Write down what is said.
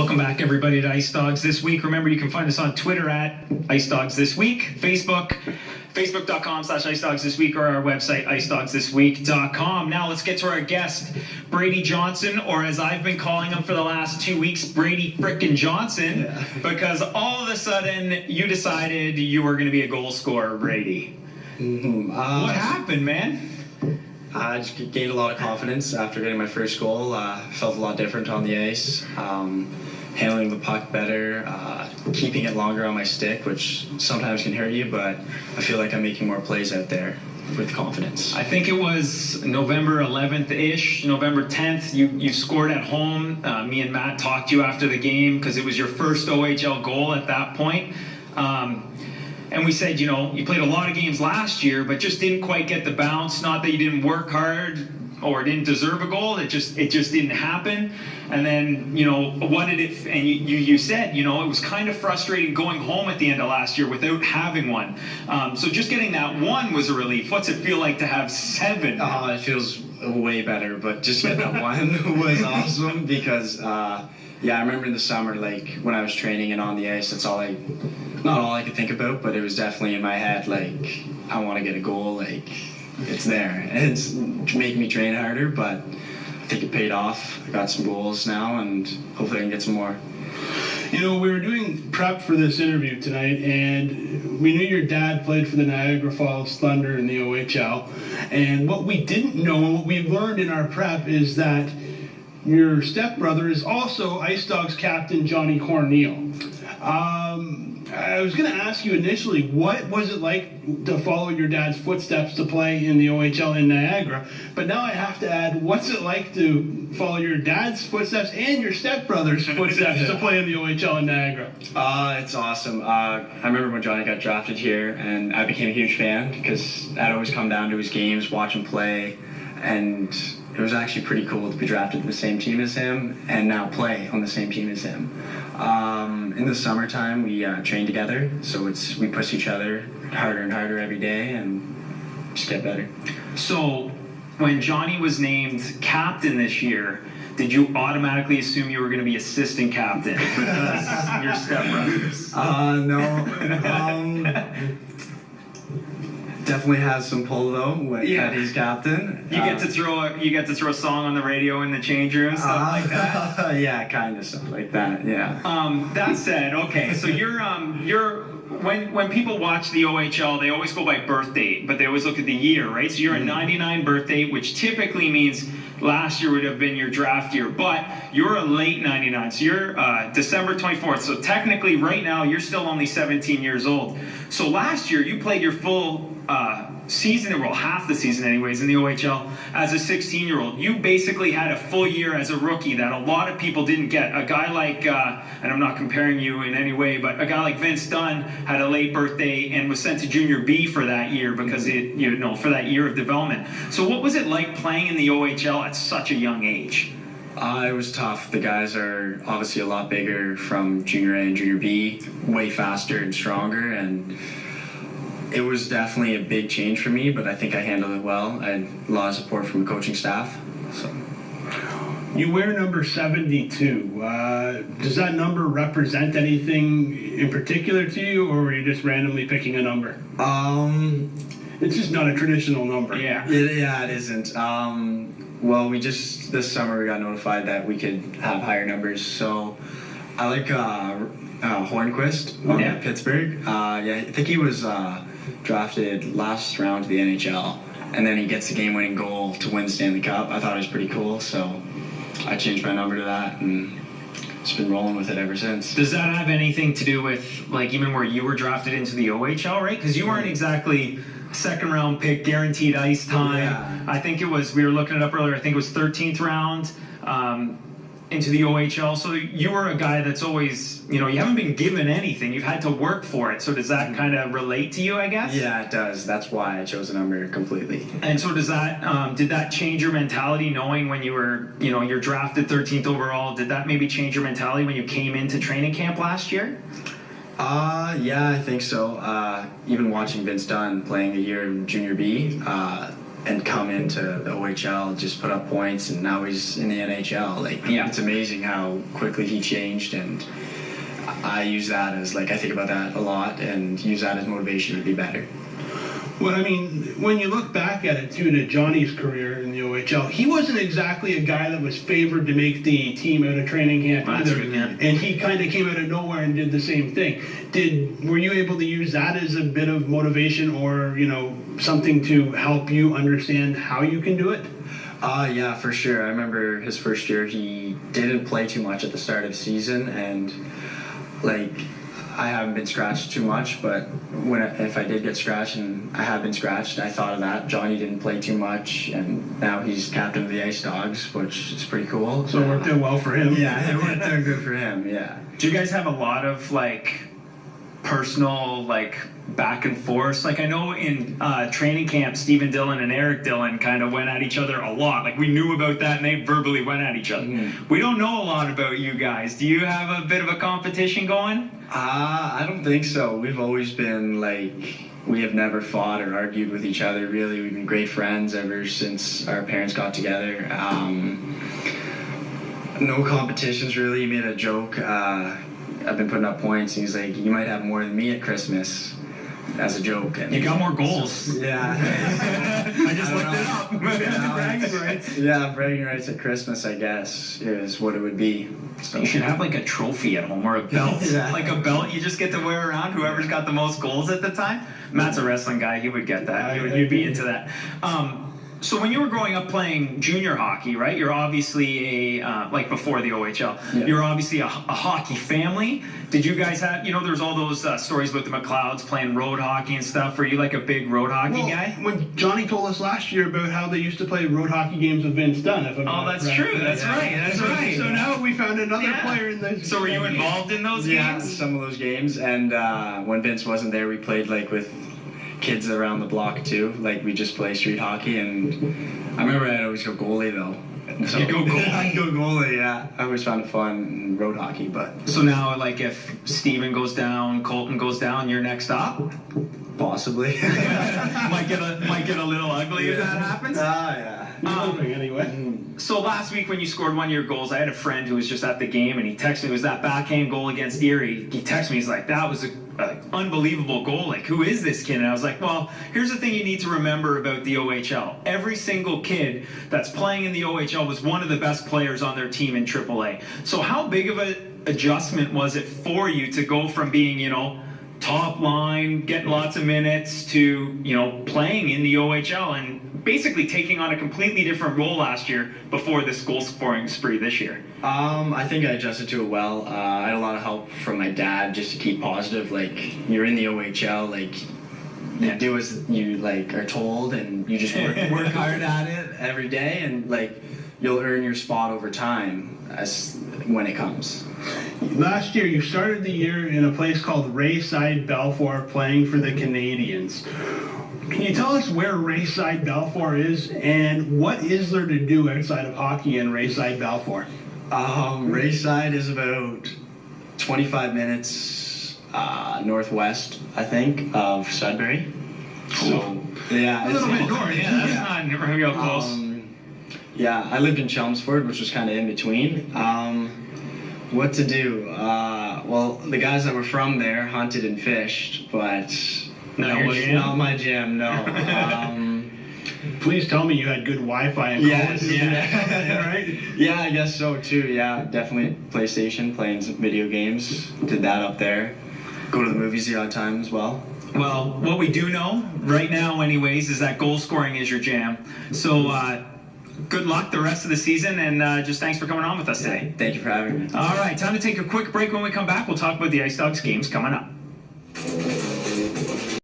Welcome back, everybody, to Ice Dogs This Week. Remember, you can find us on Twitter at IceDogsThisWeek, Facebook, facebook.com/IceDogsThisWeek, or our website, IceDogsThisWeek.com. Now, let's get to our guest, Bradey Johnson, or as I've been calling him for the last 2 weeks, Bradey frickin' Johnson, because all of a sudden, you decided you were going to be a goal scorer, Bradey. What happened, man? I just gained a lot of confidence after getting my first goal. Felt a lot different on the ice. Handling the puck better, keeping it longer on my stick, which sometimes can hurt you, but I feel like I'm making more plays out there with confidence. I think it was November 11th-ish, November 10th, you scored at home. Me and Matt talked to you after the game because it was your first OHL goal at that point. And we said, you played a lot of games last year, but just didn't quite get the bounce. Not that you didn't work hard or didn't deserve a goal. It just didn't happen. And then, what did it? And you said, it was kind of frustrating going home at the end of last year without having one. So just getting that one was a relief. What's it feel like to have 7? Oh, it feels way better, but just getting that one was awesome because, I remember in the summer, like when I was training and on the ice, that's not all I could think about, but it was definitely in my head, like, I want to get a goal, like, it's there. And it's making me train harder, but I think it paid off. I got some goals now, and hopefully I can get some more. We were doing prep for this interview tonight, and we knew your dad played for the Niagara Falls Thunder in the OHL, and what we didn't know, and what we learned in our prep, is that your stepbrother is also Ice Dogs captain Johnny Corneal. I was going to ask you initially, what was it like to follow your dad's footsteps to play in the OHL in Niagara? But now I have to add, what's it like to follow your dad's footsteps and your stepbrother's footsteps to play in the OHL in Niagara? It's awesome. I remember when Johnny got drafted here, and I became a huge fan because I'd always come down to his games, watch him play, and it was actually pretty cool to be drafted in the same team as him and now play on the same team as him. In the summertime, we train together, so we push each other harder and harder every day and just get better. So when Johnny was named captain this year, did you automatically assume you were going to be assistant captain because your stepbrothers? No. Definitely has some pull though that he's captain. You get to throw a song on the radio in the change room, stuff like that. Yeah, kind of stuff like that. Yeah. That said, okay, so you're when people watch the OHL, they always go by birth date, but they always look at the year, right? So you're a 99 birth date, which typically means last year would have been your draft year, but you're a late 99, so you're December 24th. So technically, right now, you're still only 17 years old. So last year, you played your full season, well, half the season anyways, in the OHL as a 16-year-old. You basically had a full year as a rookie that a lot of people didn't get. A guy like, and I'm not comparing you in any way, but a guy like Vince Dunn had a late birthday and was sent to Junior B for that year because for that year of development. So what was it like playing in the OHL at such a young age? It was tough. The guys are obviously a lot bigger from Junior A and Junior B, way faster and stronger, and it was definitely a big change for me, but I think I handled it well. I had a lot of support from the coaching staff. So. You wear number 72. Does that number represent anything in particular to you, or were you just randomly picking a number? It's just not a traditional number. Yeah, it isn't. Well, this summer we got notified that we could have higher numbers, so I like Hornquist on Pittsburgh. I think he was drafted last round to the NHL, and then he gets the game-winning goal to win the Stanley Cup. I thought it was pretty cool, so I changed my number to that, and just been rolling with it ever since. Does that have anything to do with, like, even where you were drafted into the OHL, right? Because you weren't exactly second-round pick, guaranteed ice time. Yeah. I think it was, we were looking it up earlier, I think it was 13th round into the OHL. So you were a guy that's always, you haven't been given anything. You've had to work for it. So does that kind of relate to you, I guess? Yeah, it does. That's why I chose the number completely. And so does that, did that change your mentality knowing when you were, you're drafted 13th overall? Did that maybe change your mentality when you came into training camp last year? Yeah, I think so. Even watching Vince Dunn playing a year in Junior B, and come into the OHL, just put up points, and now he's in the NHL. Like, it's amazing how quickly he changed, and I use that as, like, I think about that a lot and use that as motivation to be better. Well, I mean, when you look back at it, too, to Johnny's career in the OHL, he wasn't exactly a guy that was favored to make the team out of training camp either. And he kind of came out of nowhere and did the same thing. Were you able to use that as a bit of motivation or, something to help you understand how you can do it? Yeah, for sure. I remember his first year, he didn't play too much at the start of the season, and, like, I haven't been scratched too much, but if I did get scratched, and I have been scratched, I thought of that. Johnny didn't play too much, and now he's captain of the IceDogs, which is pretty cool. So it worked out well for him. Yeah, it worked out good for him, yeah. Do you guys have a lot of, like, personal, like, back and forth? Like, I know in training camp, Stephen Dillon and Eric Dillon kind of went at each other a lot. Like, we knew about that, and they verbally went at each other. We don't know a lot about you guys. Do you have a bit of a competition going? I don't think so. We've always been, like, we have never fought or argued with each other, really. We've been great friends ever since our parents got together. No competitions, really. He made a joke. I've been putting up points, and he's like, you might have more than me at Christmas, as a joke. And you got more goals. Yeah. I just looked it up. Bragging rights. Yeah, bragging rights at Christmas, I guess, is what it would be. So. You should have, like, a trophy at home or a belt. Like a belt you just get to wear around, whoever's got the most goals at the time. Matt's a wrestling guy. He would get that. You'd be into that. So when you were growing up playing junior hockey, right, you're obviously like before the OHL, you're obviously a hockey family. Did you guys have, there's all those stories about the McLeods playing road hockey and stuff. Were you like a big road hockey guy? When Johnny told us last year about how they used to play road hockey games with Vince Dunn. That's true. That's right. That's right. So now we found another player in those. So were you involved in those games? Yeah, some of those games. And when Vince wasn't there, we played, like, with kids around the block too. Like, we just play street hockey, and I remember I'd always go goalie though. So you go goalie? I'd go goalie, yeah. I always found it fun in road hockey, but. So now, like, if Steven goes down, Colton goes down, you're next up? Possibly. might get a little ugly if that happens. Yeah. Anyway. So last week when you scored one of your goals, I had a friend who was just at the game, and he texted me, it was that backhand goal against Erie. He texted me, he's like, that was an unbelievable goal. Like, who is this kid? And I was like, well, here's the thing you need to remember about the OHL. Every single kid that's playing in the OHL was one of the best players on their team in AAA. So how big of an adjustment was it for you to go from being, top line, getting lots of minutes, to, playing in the OHL and basically taking on a completely different role last year before this goal scoring spree this year? I think I adjusted to it well. I had a lot of help from my dad just to keep positive. Like, you're in the OHL, like, you do as you, like, are told, and you just work hard at it every day, and, like, you'll earn your spot over time when it comes. Last year, you started the year in a place called Rayside Balfour playing for the Canadians. Can you tell us where Rayside Balfour is, and what is there to do outside of hockey in Rayside Balfour? Rayside is about 25 minutes northwest, I think, of Sudbury. So, yeah. A little bit north. Yeah, that's not real close. Yeah, I lived in Chelmsford, which was kind of in between. What to do? Well, the guys that were from there hunted and fished, but that was not my jam, no. Please tell me you had good Wi-Fi in college. Yeah. Right? Yeah, I guess so too. Yeah, definitely PlayStation, playing some video games. Did that up there. Go to the movies the odd time as well. Well, what we do know right now, anyways, is that goal scoring is your jam. So good luck the rest of the season, and just thanks for coming on with us today. Thank you for having me. All right, time to take a quick break. When we come back, we'll talk about the IceDogs games coming up.